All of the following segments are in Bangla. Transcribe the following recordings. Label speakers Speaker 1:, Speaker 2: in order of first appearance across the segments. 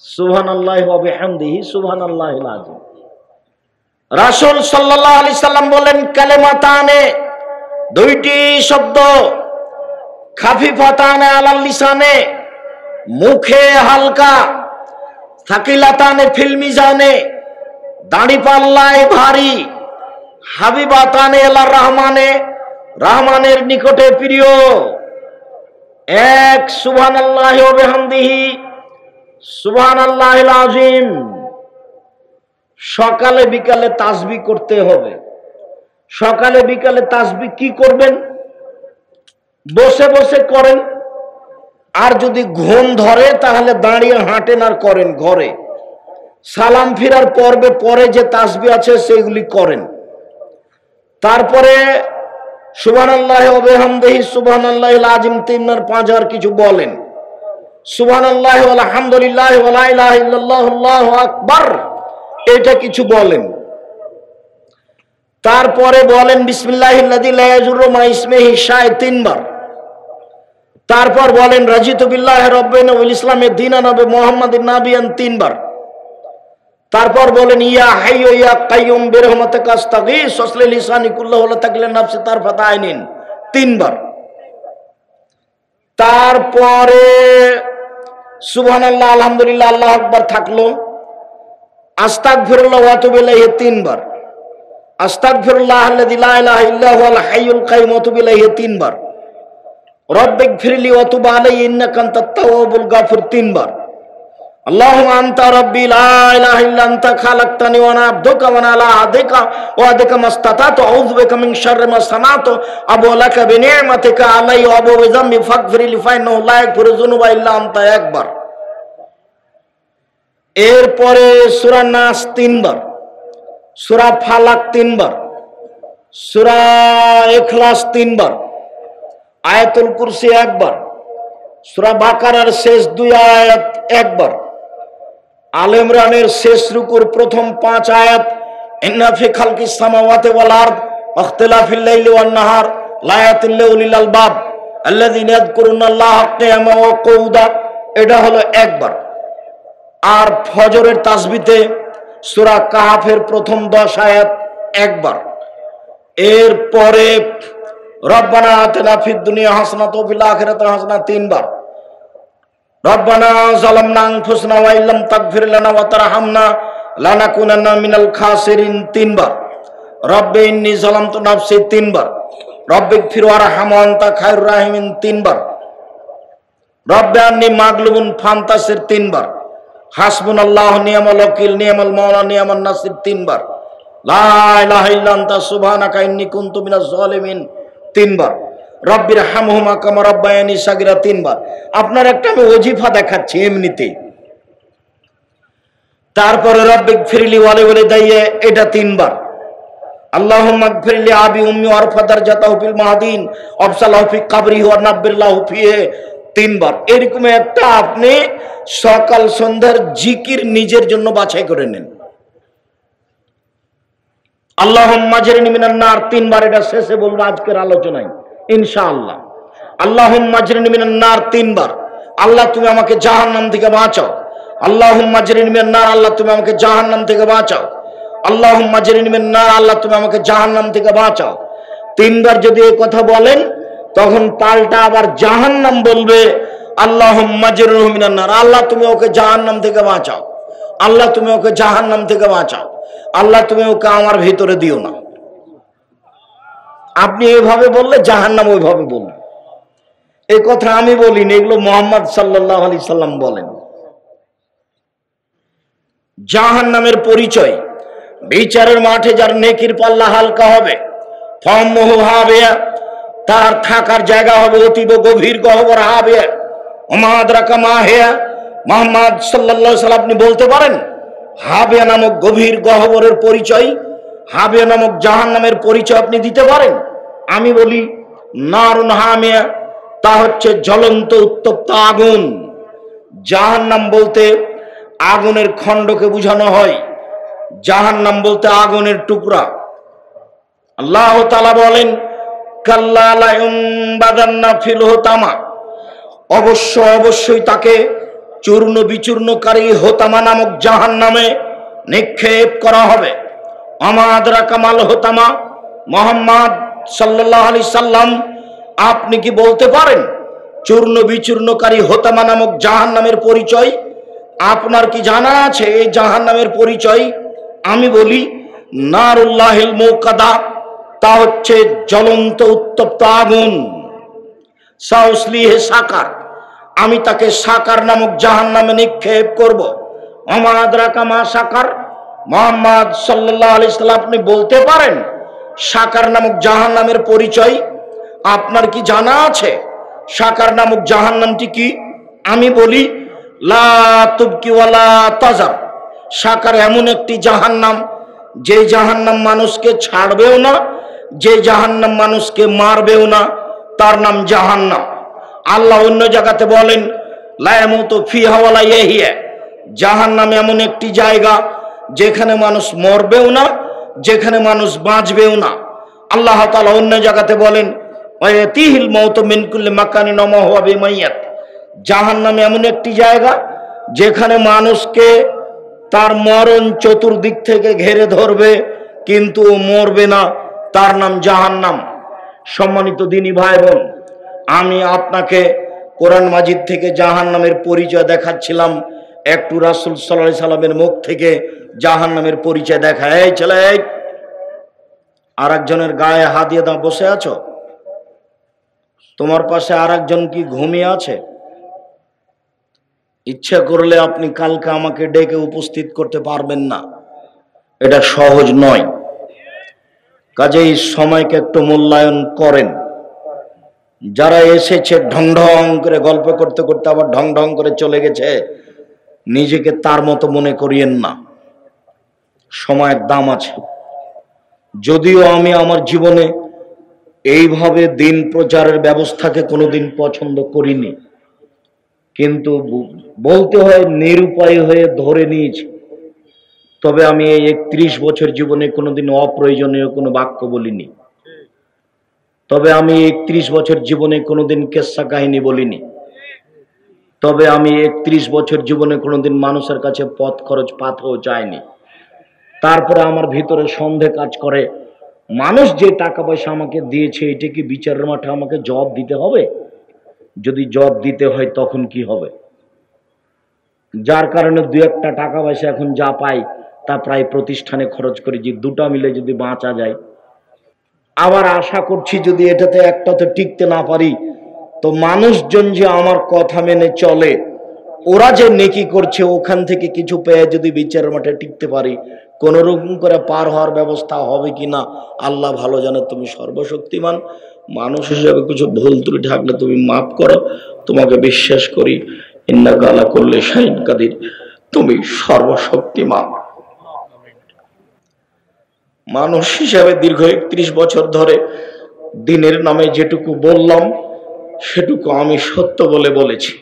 Speaker 1: সুবহানাল্লাহি ওয়া বিহামদিহি সুবহানাল্লাহিল আযীম। রাসূল সাল্লাল্লাহু আলাইহি সাল্লাম বলেন, কালেমাতানে, দুইটি শব্দ, খাফিফাতানে আলাল লিসানে, মুখে হালকা, সাকিলাতানে ফিল মিজানে, দাড়ি পাল্লায় ভারী, হাবিবাতানে ইলার রহমানে, রহমানের নিকটে প্রিয়। এক, সুবহানাল্লাহি ওয়া বিহামদিহি সুবহানাল্লাহিল আযীম। সকালে বিকালে তাসবিহ করতে হবে। সকালে বিকালে তাসবিহ কি করবেন? বসে বসে করেন, আর যদি ঘুম ধরে তাহলে দাঁড়িয়ে হাঁটেন আর করেন ঘরে। সালাম ফিরার পর্বে পরে যে তাসবিহ আছে সেগুলি করেন। তারপরে সুবহানাল্লাহি ওয়া বিহামদিহি সুবহানাল্লাহিল আযীম 3 আর 5 আর কিছু বলেন। সুবহানাল্লাহি ওয়া আলহামদুলিল্লাহি ওয়া লা ইলাহা ইল্লাল্লাহু আল্লাহু আকবার, এটা কিছু বলেন। তারপরে বলেন বিসমিল্লাহিল্লাযী লা ইয়াযুররু মা ইসমিহি শাই 3 বার। তারপর বলেন রাজিতু বিল্লাহি রাব্বান ওয়াল ইসলামে দীনান ওয়া মুহাম্মাদিন নাবিয়ান 3 বার। তারপর বলেন ইয়া হাইয়ু ইয়া কাইয়ুম বিরহমাতিকা আস্তাগীস ওয়াসলি লিসানি কুল্লাহু ওয়া লা তাকলিন নাফসি তারফাত আইনিন 3 বার। তারপরে সুবহানাল্লাহ আলহামদুলিল্লাহ আল্লাহু আকবার থাকলো। আস্তাগফিরুল্লাহ ওয়া আতুবু ইলাইহি 3 বার। আস্তাগফিরুল্লাহ আল্লাযী লা ইলাহা ইল্লা হুয়াল হাইয়ুল কাইয়্যুম ওয়া আতুবু ইলাইহি 3 বার। রব্বিগফিরলি ওয়া তুব আলাইহি ইন্নাকা আনতাত তাওয়াবুল গাফুর 3 বার। আল্লাহুম্মা আনতা রাব্বি লা ইলাহা ইল্লা আনতা খালাকতানি ওয়া আনা আবদুকা ওয়া আনা আলা আহদিকা ওয়া আদিকা মাসতাতাতু আউযু বিকা মিন শাররি মা সানাতু আবু লাকা বিনি'মাতিকা আলাইহি ওয়া আবু বিযামবি ফাগফিরলি ফাইন্নাহু লা ইয়াগফিরু যুনুবা ইল্লা আনতা 1 বার। এরপরে সূরা নাস 3 বার, সূরা ফালাক 3 বার, সূরা ইখলাস 3 বার, আয়াতুল কুরসি 1 বার, সূরা বাকারার শেষ 2 আয়াত 1 বার, আলে ইমরানের শেষ রুকুর প্রথম 5 আয়াত, ইন্না ফি খালকিস সামাওয়াতি ওয়াল আরদ ওয়াখতিলাফিল লাইলি ওয়ান নাহার লায়াতিল লিউলিল আলবাব আল্লাযীনা ইয়াযকুরুনাল্লাহা কিয়ামান ওয়া কুউদা, এটা হলো 1 বার। আর ফজরের তাসবিতে সূরা কাহাফের প্রথম 10 আয়াত 1 বার। এরপরে রব্বানা আতিনা ফিদ দুনিয়া হাসানাতাও ওয়া ফিল আখিরাতি হাসানাতাও 3 বার। রব্বানা যালামনা আনফুসানা ওয়া ইল্লাম তাগফির লানা ওয়া তারহামনা লানাকুনান্না মিনাল খাসিরিন 3 বার। রব্বি ইন্নী যালামতু নাফসি 3 বার। রব্বিগফির ওয়ারহাম ওয়া আনতা খায়রুর রাহিমিন 3 বার। রব্বি আন্নী মাগলুবুন ফান্তাসির 3 বার। হাসবুনাল্লাহু নি'মাল ওয়াকিল নি'মাল মাওলা নি'মান নাসির 3 বার। লা ইলাহা ইল্লা আনতা সুবহানাকা ইন্নী কুনতু মিনাজ জালিমিন 3 বার। রব্বির হামহুমা কামা রাব্বায়ানি সাগীরা 3 বার। আপনার একটা আমি ওজিফা দেখাচ্ছি এমনিতেই। তারপরে রব্বিগফিরলি ওয়া লিওয়ালিদাইয়া, এটা 3 বার। আল্লাহুম্মা গফিরলি আবি উম্মি ওয়ারফা দারজাতাহু ফিল মাহদিন ওয়াবসালাহু ফি কবরিহি ওয়া নাব্বিরলাহু ফিহি 3 বার। এরকম একটা আপনি সকাল সন্ধ্যার জিকির নিজের জন্য বাছাই করে নেন। আল্লাহুম্মা আজরিনি মিনান নার 3 বার, এটা শেষে বলবো আজকের আলোচনায় ইনশাআল্লাহ। আল্লাহুম্মা আজরিনি মিনান নার 3 বার, আল্লাহ তুমি আমাকে জাহান্নাম থেকে বাঁচাও। আল্লাহুম্মা আজরিনি মিনান নার, আল্লাহ তুমি আমাকে জাহান্নাম থেকে বাঁচাও। আল্লাহুম্মা আজরিনি মিনান নার, আল্লাহ তুমি আমাকে জাহান্নাম থেকে বাঁচাও। 3 বার যদি এই কথা বলেন তখন পাল্টা আবার জাহান্নাম বলবে আল্লাহুম্মা আজরিনি মিনান নার, আল্লাহ তুমি ওকে জাহান্নাম থেকে বাঁচাও। আল্লাহ তুমি ওকে জাহান্নাম থেকে বাঁচাও। আল্লাহ তুমি ওকে আমার ভিতরে দিও না। আপনি এইভাবে বললে জাহান্নাম ওইভাবে বলবে। এই কথা আমি বলিনি, এগুলো মুহাম্মদ সাল্লাল্লাহু আলাইহি সাল্লাম বলেন। জাহান্নামের পরিচয়, বিচারের মাঠে যার নেকির পাল্লা হালকা হবে, ফাম্মুহু হাবিয়া, তার থাকার জায়গা হবে অতীব গভীর গহ্বর হাবিয়া। ওমা আদরাকা মা হিয়া, মুহাম্মদ সাল্লাল্লাহু আলাইহি সাল্লাম আপনি বলতে পারেন হাবিয়া নামক গভীর গহ্বরের পরিচয়, হাবিয়া নামক জাহান্নামের পরিচয় আপনি দিতে পারেন? আমি বলি নারুন হামিয়া, তা হচ্ছে জ্বলন্ত উত্তপ্ত আগুন। জাহান্নাম বলতে আগুনের খণ্ডকে বোঝানো হয়, জাহান্নাম বলতে আগুনের টুকরা। আল্লাহ তাআলা বলেন কাল্লা লা ইউনবাযান্না ফিল হুতামা, অবশ্যই তাকে চূর্ণ বিচূর্ণকারী হোতামা নামক জাহান্নামে নিক্ষেপ করা হবে। আমাদরা কামাল হোতামা, মুহাম্মদ সাল্লাল্লাহু আলাইহি সাল্লাম, আপনি কি বলতে পারেন চূর্ণ বিচূর্ণকারী হোতামা নামক জাহান্নামের পরিচয়? আপনার কি জানা আছে এই জাহান্নামের পরিচয়? আমি বলি, নারুল্লাহিল মুকাদা, তা হচ্ছে জ্বলন্ত উত্তপ্ত আগুন। সাউসলিহে সাকার, আমি তাকে সাকার নামক জাহান্নামে নিক্ষেপ করব। আমাদরা কামা সাকার, মুহাম্মদ সাল্লাল্লাহু আলাইহি সাল্লাম, আপনি বলতে পারেন সাকার নামক জাহান্নামের পরিচয়? আপনার কি জানা আছে সাকার নামক জাহান্নামটি কি? আমি বলি, লা তুবকি ওয়ালা তাজার, সাকার এমন একটি জাহান্নাম যে জাহান্নাম মানুষকে ছাড়বেও না, যে জাহান্নাম মানুষকে মারবেও না, তার নাম জাহান্নাম। আল্লাহ অন্য জায়গাতে বলেন, লা ইয়ামুতু ফিহা ওয়ালা ইয়াহইয়া, জাহান্নাম এমন একটি জায়গা যেখানে মানুষ মরবেও না, যেখানে মানুষ বাঁচবেও না। আল্লাহ তাআলা অন্য জায়গাতে বলেন, ওয়ায়াতিহিল মাউতু মিন কুল্লি মাকানিন ওয়া হুয়া বিমাইয়াত, জাহান্নাম এমন একটি জায়গা যেখানে মানুষকে তার মরণ চতুর্দিক থেকে ঘিরে ধরবে, কিন্তু ও মরবে না, তার নাম জাহান্নাম। সম্মানিত দিনী ভাই বোন, আমি আপনাকে কোরআন মাজিদ থেকে জাহান্নামের পরিচয় দেখাচ্ছিলাম, একটু রাসূল সাল্লাল্লাহু আলাইহি সাল্লামের মুখ থেকে জাহান্নামের পরিচয় দেখা। এই ছেলে, আর একজনের গায়ে হাত দিয়ে দাও, বসে আছো? তোমার পাশে আর একজন কি ঘুমিয়ে আছে? ইচ্ছা করলে আপনি কালকে আমাকে ডেকে উপস্থিত করতে পারবেন না, এটা সহজ নয়। কাজেই সময়কে একটু মূল্যায়ন করেন। যারা এসেছে ঢং ঢং করে গল্প করতে করতে আবার ঢং ঢং করে চলে গেছে, নিজেকে তার মতো মনে করিয়েন না। সময়ের দাম আছে। যদিও আমি আমার জীবনে এইভাবে দিন প্রচারের ব্যবস্থাকে কোনোদিন পছন্দ করিনি, কিন্তু বলতে হয় নিরুপায় হয়ে ধরে নিয়েছি। তবে আমি এই 31 বছর জীবনে কোনোদিন অপ্রয়োজনীয় কোনো বাক্য বলিনি। তবে আমি 31 বছর জীবনে কোনোদিন কেচ্ছা কাহিনী বলিনি। তবে আমি 31 বছর জীবনে কোনোদিন মানুষের কাছে পথ খরচ পাথও চাইনি। তারপরে আমার ভিতরে সন্দেহ কাজ করে, মানুষ যে টাকা পয়সা আমাকে দিয়েছে, এটা কি বিচারের মাঠে আমাকে জবাব দিতে হবে? যদি জবাব দিতে হয় তখন কি হবে? যার কারণে দু একটা টাকা পয়সা এখন যা পাই তা প্রায় প্রতিষ্ঠানে খরচ করি, যে দুটা মিলে যদি বাঁচা যায়। আবার আশা করছি যদি এটাতে একটাতে টিকতে না পারি, তো মানুষজন যে আমার কথা মেনে চলে, ওরা যে নেকি করছে ওখান থেকে কিছু পেয়ে যদি বিচারের মাঠে টিকতে পারি, কোন রকম করে পার হওয়ার ব্যবস্থা হবে কিনা আল্লাহ ভালো জানে। তুমি সর্বশক্তিমান, মানুষ হিসেবে কিছু ভুল ত্রুটি থাকলে তুমি মাফ করো। তোমাকে বিশ্বাস করি, ইন্নাকা আলা কুল্লি শাইইন কাদির, তুমি সর্বশক্তিমান। মানুষ হিসাবে দীর্ঘ 31 বছর ধরে দিনের নামে যেটুকু বললাম সেটুকু আমি সত্য বলে বলেছি।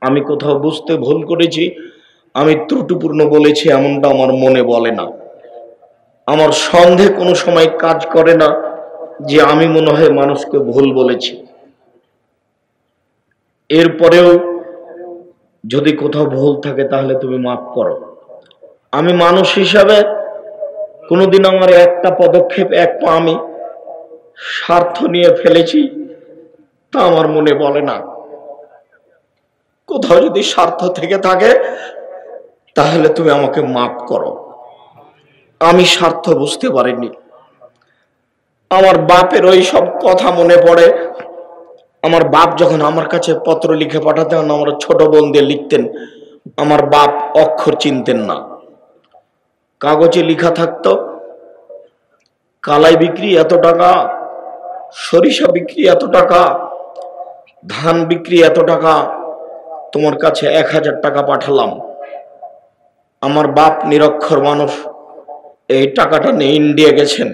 Speaker 1: আমি কোথাও বুঝতে ভুল করেছি, আমি ত্রুটিপূর্ণ বলেছি এমনটা আমার মনে বলে না। আমার সন্দেহ কোনো সময় কাজ করে না যে আমি মনে হয় মানুষকে ভুল বলেছি। এরপরেও যদি কোথাও ভুল থাকে তাহলে তুমি মাফ করো। আমি মানুষ হিসাবে কোনোদিন আমার একটা পদক্ষেপ, এক পা আমি স্বার্থ নিয়ে ফেলেছি তা আমার মনে বলে না। কোথাও যদি স্বার্থ থেকে থাকে তাহলে তুমি আমাকে মাফ করো। আমি স্বার্থ বুঝতে পারিনি। আমার বাপের ওই সব কথা মনে পড়ে। আমার বাপ যখন আমার কাছে পত্র লিখে পাঠাতেন, আমার ছোট বোন দিয়ে লিখতেন, আমার বাপ অক্ষর চিনতেন না। কাগজে লেখা থাকতো, কালাই বিক্রি এত টাকা, সরিষা বিক্রি এত টাকা, ধান বিক্রি এত টাকা, তোমার কাছে 1000 টাকা পাঠালাম। আমার বাপ নিরক্ষর মানুষ, এই টাকাটা নিয়ে ইন্ডিয়া গেছেন।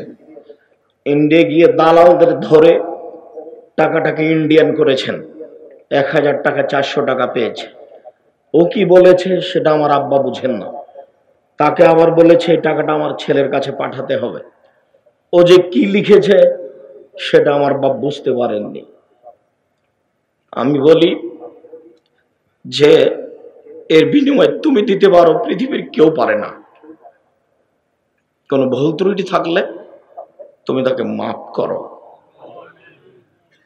Speaker 1: ইন্ডিয়া গিয়ে দালালদের ধরে টাকাটাকে ইন্ডিয়ান করেছেন। 1000 টাকা 400 টাকা পেয়েছে। ও কি বলেছে সেটা আমার আব্বা বুঝেন না। তাকে আবার বলেছে এই টাকাটা আমার ছেলের কাছে পাঠাতে হবে। ও যে কি লিখেছে সেটা আমার বাপ বুঝতে পারেননি। আমি বলি, যে এর বিনিময়ে তুমি দিতে পারো, পৃথিবীর কেউ পারে না। কোনো ভুল ত্রুটি থাকলে তুমি তাকে মাফ করো।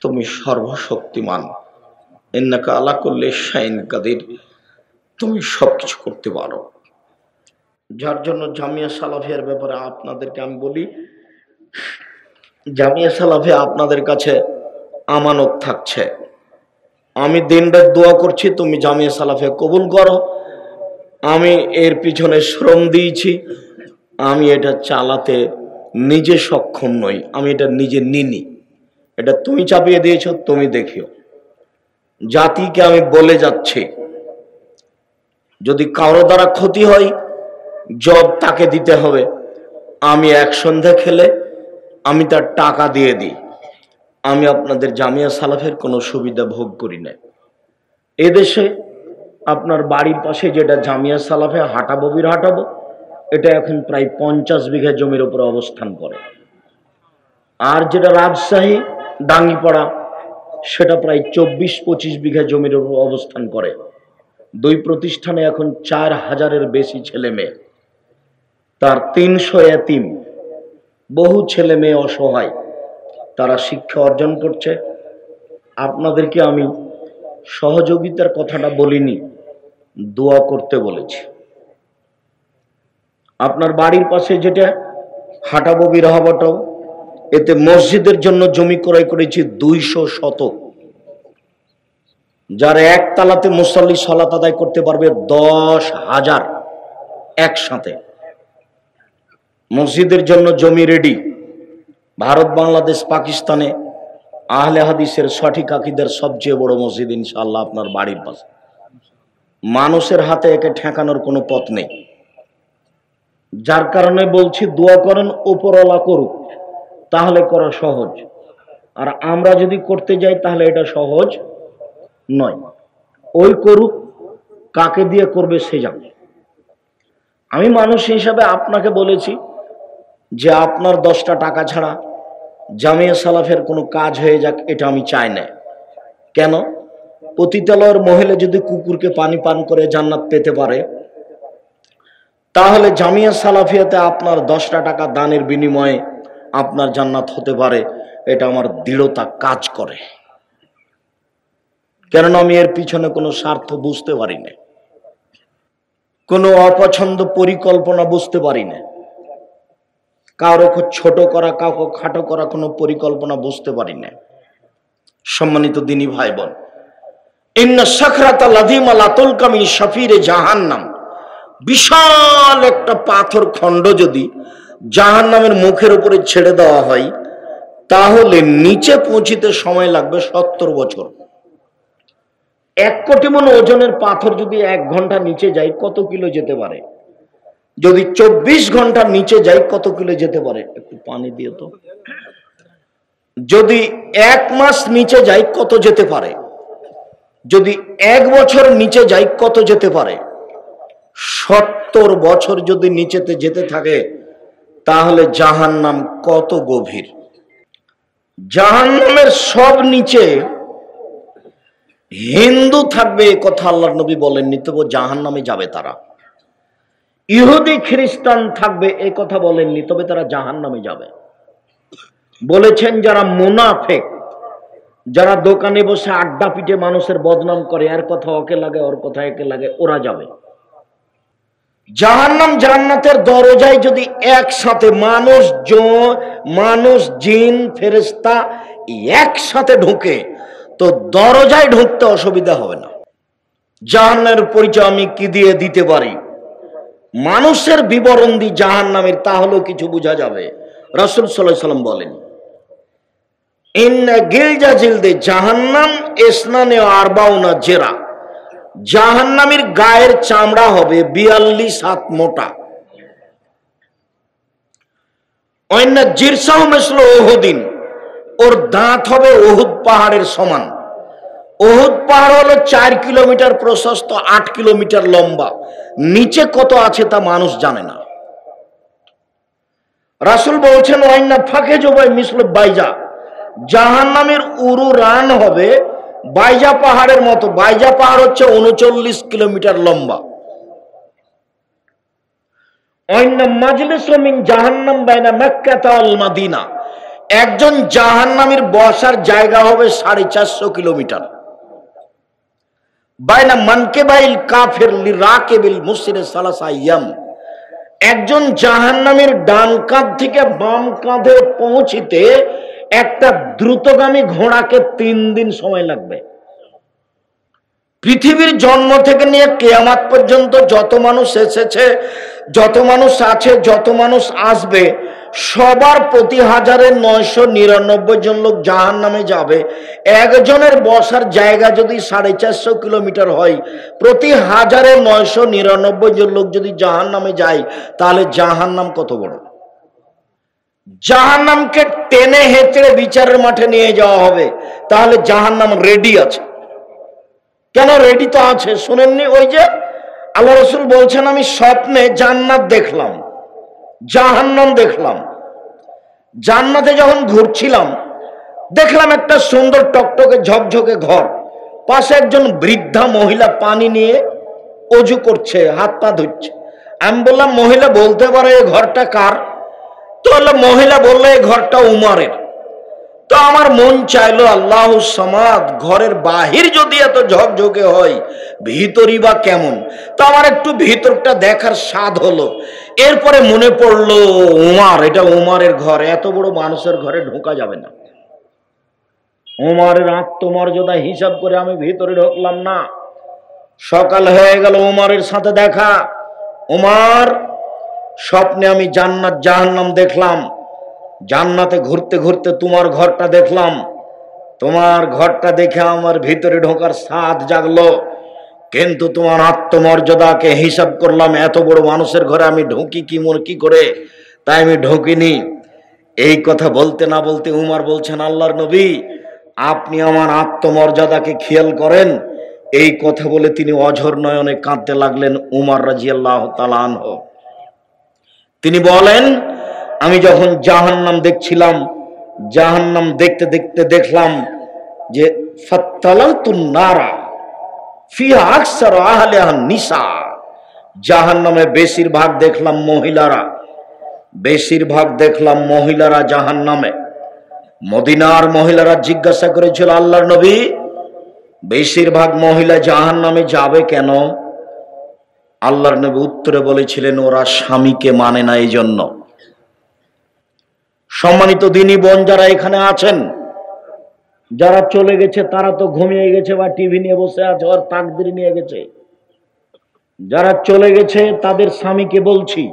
Speaker 1: তুমি সর্বশক্তিমান, ইন্নাকা আলা কুল্লি শাইইন কাদির, তুমি সবকিছু করতে পারো। যার জন্য জামিয়া সালাফিয়ার ব্যাপারে আপনাদেরকে আমি বলি, জামিয়া সালাফিয়া আপনাদের কাছে আমানত থাকছে। আমি দিনরাত দোয়া করছি তুমি জামিয়া সালাফিয়া কবুল করো। আমি এর পিছনে শ্রম দিয়েছি, আমি এটা চালাতে নিজে সক্ষম নই, আমি এটা নিজে নিনি, এটা তুমি চাপিয়ে দিয়েছ, তুমি দেখিও। জাতিকে আমি বলে যাচ্ছি, যদি কারো দ্বারা ক্ষতি হয় জব তাকে দিতে হবে। আমি এক সন্ধ্যা খেলে আমি তার টাকা দিয়ে দিই, আমি আপনাদের জামিয়া সালাফের কোনো সুবিধা ভোগ করি না। এদেশে আপনার বাড়ির পাশে যেটা জামিয়া সালাফে হাঁটাবো হাঁটাবো, এটা এখন প্রায় 50 বিঘা জমির উপরে অবস্থান করে। আর যেটা রাজশাহী ডাঙ্গিপাড়া, সেটা প্রায় 24-25 বিঘা জমির উপর অবস্থান করে। দুই প্রতিষ্ঠানে এখন 4000-এর বেশি ছেলে মেয়ে, তার 300 এতিম, বহু ছেলে মেয়ে অসহায়, তারা শিক্ষা অর্জন করছে। আপনাদেরকে আমি সহযোগিতার কথাটা বলিনি, দোয়া করতে বলেছি। আপনার বাড়ির পাশে যেটা হাঁটাবো বিরহাবাটাও, এতে মসজিদের জন্য জমি ক্রয় করেছি 200 শতক, যার একতলাতে মুসল্লি সালাত আদায় করতে পারবে 10,000 একসাথে। মসজিদের জন্য জমি রেডি। ভারত, বাংলাদেশ, পাকিস্তানে আহলে হাদিসের সঠিক আকীদার সবচেয়ে বড় মসজিদ ইনশাআল্লাহ আপনার বাড়ির পাশে। মানুষের হাতে একে ঠেকানোর কোনো পথ নেই। যার কারণে বলছি দোয়া করেন, উপরওয়ালা করুক, তাহলে করা সহজ। আর আমরা যদি করতে যাই তাহলে এটা সহজ নয়। ওই করুক, কাকে দিয়ে করবে সে জানে। আমি মানুষ হিসাবে আপনাকে বলেছি যে আপনার 10টা টাকা ছাড়া জামিয়া সালাফের কোনো কাজ হয়ে যাক, এটা আমি চাই না। কেন? পতিতালয়ের মহিলা যদি কুকুরকে পানি পান করে জান্নাত পেতে পারে, তাহলে জামিয়া সালাফিয়াতে আপনার 10টা টাকা দানের বিনিময়ে আপনার জান্নাত হতে পারে, এটা আমার দৃঢ়তা কাজ করে। কেননা আমি এর পিছনে কোনো স্বার্থ বুঝতে পারি না, কোনো অপছন্দ পরিকল্পনা বুঝতে পারি না, কারো ছোট করা, কাউকে খাটো করা কোনো পরিকল্পনা বুঝতে পারি না। সম্মানিত দিনী ভাই বোন, ইন্না সাখরাতা লাযীমা লা তুলকা মিন শাফিরে জাহান্নাম, বিশাল একটা পাথর খণ্ড যদি জাহান্নামের মুখের উপরে ছেড়ে দেওয়া হয়, তাহলে নিচে পৌঁছিতে সময় লাগবে 70 বছর। 1 কোটি মণ ওজনের পাথর যদি 1 ঘন্টা নিচে যায়, কত কিলো যেতে পারে? যদি 24 ঘন্টা নিচে যায়, কত কিলো যেতে পারে? একটু পানি দিয়ে তো। যদি 1 মাস নিচে যায়, কত যেতে পারে? যদি 1 বছর নিচে যায়, কত যেতে পারে? 70 বছর যদি নিচেতে যেতে থাকে, তাহলে জাহান্নাম কত গভীর। জাহান্নামের সব নিচে হিন্দু থাকবে, এ কথা আল্লাহর নবী বলেননি, তবু জাহান্নামে যাবে তারা। ইহুদি খ্রিস্টান থাকবে, এ কথা বলেননি, তবে তারা জাহান্নামে যাবে। বলেছেন যারা মুনাফিক, যারা দোকানে বসে আড্ডা পিটে মানুষের বদনাম করে, এর কথা ওকে লাগে, ওর কথা একে লাগে, ওরা যাবে। জাহান্নাম জান্নাতের দরজায় যদি একসাথে মানুষ জিন ফেরেশতা একসাথে ঢুকে, তো দরজায় ঢুকতে অসুবিধা হবে না। জাহান্নামের পরিচয় আমি কি দিয়ে দিতে পারি? মানুষের বিবরণ দি জাহান্নামের, তাহলেও কিছু বোঝা যাবে। রাসূল সাল্লাল্লাহু আলাইহি ওয়াসাল্লাম বলেন, ইন্না গিলজা জিলদে জাহান্নাম ইসনানে আরবাউনা জেরা, জাহান্নামের গায়ের চামড়া হবে 42 হাত মোটা। অন্যা জিরসাহ মিসল উহুদিন, ওর দাঁত হবে উহুদ পাহাড়ের সমান। উহুদ পাহাড় হলো 4 কিলোমিটার প্রশস্ত, 8 কিলোমিটার লম্বা। নিচে কত আছে তা মানুষ জানে না। রাসূল বলছেন, ওয়াইন্না ফাকে জবাই মিসল বাইজা, জাহান্নামের উরু রান হবে বাইজা পাহাড়ের মতো। বাইজা পাহাড় হচ্ছে 39 কিলোমিটার লম্বা। জাহান্নাম বাইনা মক্কা ওয়াল মদিনা, একজন জাহান্নামীর বসার জায়গা হবে 450 কিলোমিটার। বাইনা মানকিবাইল কাফির লিরাকিবিল মুসির সালাসা আইয়াম, একজন জাহান্নামীর ডান কাঁধ থেকে বাম কাঁধে পৌঁছিতে একটা দ্রুতগামী ঘোড়াকে 3 দিন সময় লাগবে। পৃথিবীর জন্ম থেকে নিয়ে কিয়ামত পর্যন্ত যত মানুষ এসেছে, যত মানুষ আছে, যত মানুষ আসবে, সবার প্রতি 1999 জন লোক জাহান্নামে যাবে। একজনের বসার জায়গা যদি 450 কিলোমিটার হয়, প্রতি 1999 জন লোক যদি জাহান্নামে যায়, তাহলে জাহান্নাম কত বড়। জাহান্নামকে টেনে হেঁচড়ে বিচারের মাঠে নিয়ে যাওয়া হবে। তাহলে জাহান্নাম রেডি আছে। কেন রেডি তো আছে, শুনেননি? ওই যে আল্লাহ রাসূল বলছেন, আমি স্বপ্নে জান্নাত দেখলাম, জাহান্নাম দেখলাম। জান্নাতে যখন ঘুরছিলাম, দেখলাম একটা সুন্দর টকটকে ঝকঝকে ঘর, পাশে একজন বৃদ্ধা মহিলা পানি নিয়ে অজু করছে, হাত পা ধুচ্ছে। আমি বললাম, মহিলা বলতে পারে এই ঘরটা কার? তো মহিলা বললো, এই ঘরটা উমরের। তো আমার মন চাইলো, আল্লাহু সামাদ, ঘরের বাহির যদি এত ঝকঝকে হয়, ভিতরই বা কেমন? তো আমার একটু ভিতরটা দেখার স্বাদ হলো। এরপরে মনে পড়লো, উমর, এটা উমরের ঘর, এত বড় মানুষের ঘরে ঢোকা যাবে না। উমরের আত্মমর্যাদা হিসাব করে আমি ভিতরে ঢুকলাম না। সকাল হয়ে গেল, উমরের সাথে দেখা। উমর, স্বপ্নে আমি জান্নাত জাহান্নাম দেখলাম। জান্নাতে ঘুরতে ঘুরতে তোমার ঘরটা দেখলাম। তোমার ঘরটা দেখে আমার ভিতরে ঢোকার স্বাদ জাগলো, কিন্তু তোমার আত্মমর্যাদাকে হিসাব করলাম, এত বড় মানুষের ঘরে আমি ঢুকি কি করে, তাই আমি ঢুকিনি। এই কথা বলতে না বলতে উমর বলছেন, আল্লাহর নবী, আপনি আমার আত্মমর্যাদাকে খেয়াল করেন। এই কথা বলে তিনি অঝর নয়নে কাঁদতে লাগলেন। উমর রাদিয়াল্লাহু তাআলা আনহু তিনি বলেন, আমি যখন জাহান্নাম দেখছিলাম, জাহান্নাম দেখতে দেখতে দেখলাম যে ফাত্তালাতুন নারা ফিহা আকসারু আহলিহা নিসা, জাহান্নামে বেশিরভাগ দেখলাম মহিলারা, বেশিরভাগ দেখলাম মহিলারা জাহান্নামে। মদিনার মহিলারা জিজ্ঞাসা করেছিল, আল্লাহর নবী, বেশিরভাগ মহিলা জাহান্নামে যাবে কেন? আল্লাহর নবী উত্তরে বলেছিলেন, ওরা স্বামীকে মানে না, এই জন্য। সম্মানিত দিনী বোন যারা এখানে আছেন, যারা চলে গেছে তারা তো ঘুমিয়ে গেছে বা টিভি নিয়ে বসে আছে, আর তাকদীর নিয়ে গেছে। যারা চলে গেছে তাদের স্বামীকে বলছি,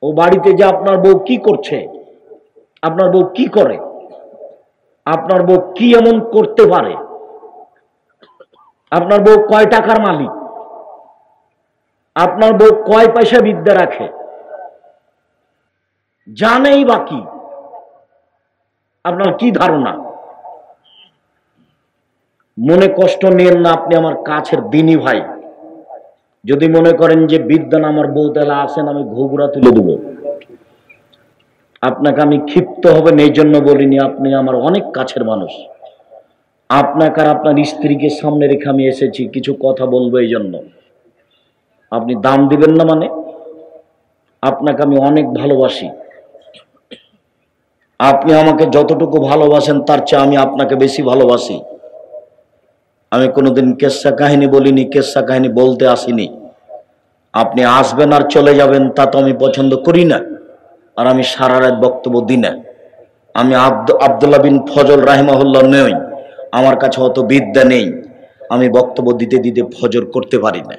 Speaker 1: ও বাড়িতে যে আপনার বউ কি করছে, আপনার বউ কি করে, আপনার বউ কি এমন করতে পারে, আপনার বউ কয় টাকার মালিক, আপনার বউ কয় পয়সা বিদ্যা রাখে, জানেই বাকি, আপনার কি ধারণা? মনে কষ্ট নিয়েন না, আপনি আমার কাছের দিনী ভাই। যদি মনে করেন যে বিদ্যান আমার বউ, তাহলে আসেন, আমি ঘুঘুরা তুলে দেব। আপনাকে আমি ক্ষিপ্ত হবেন এই জন্য বলিনি, আপনি আমার অনেক কাছের মানুষ। আপনাকে আর আপনার স্ত্রীকে সামনে রেখে আমি এসেছি, কিছু কথা বলবো এই জন্য। আপনি দাম দিবেন না মানে? আপনাকে আমি অনেক ভালোবাসি। আপনি আমাকে যতটুকু ভালোবাসেন তার চেয়ে আমি আপনাকে বেশি ভালোবাসি। আমি কোনোদিন কেসা কাহিনী বলিনি, কেসা কাহিনী বলতে আসিনি। আপনি আসবেন আর চলে যাবেন, তা তো আমি পছন্দ করি না, আর আমি সারা রাত বক্তব্য দিই না। আমি আব্দুল্লাহ বিন ফজল রাহিমাহুল্লাহ নই, আমার কাছে অত বিদ্যা নেই, আমি বক্তব্য দিতে দিতে ফজর করতে পারি না।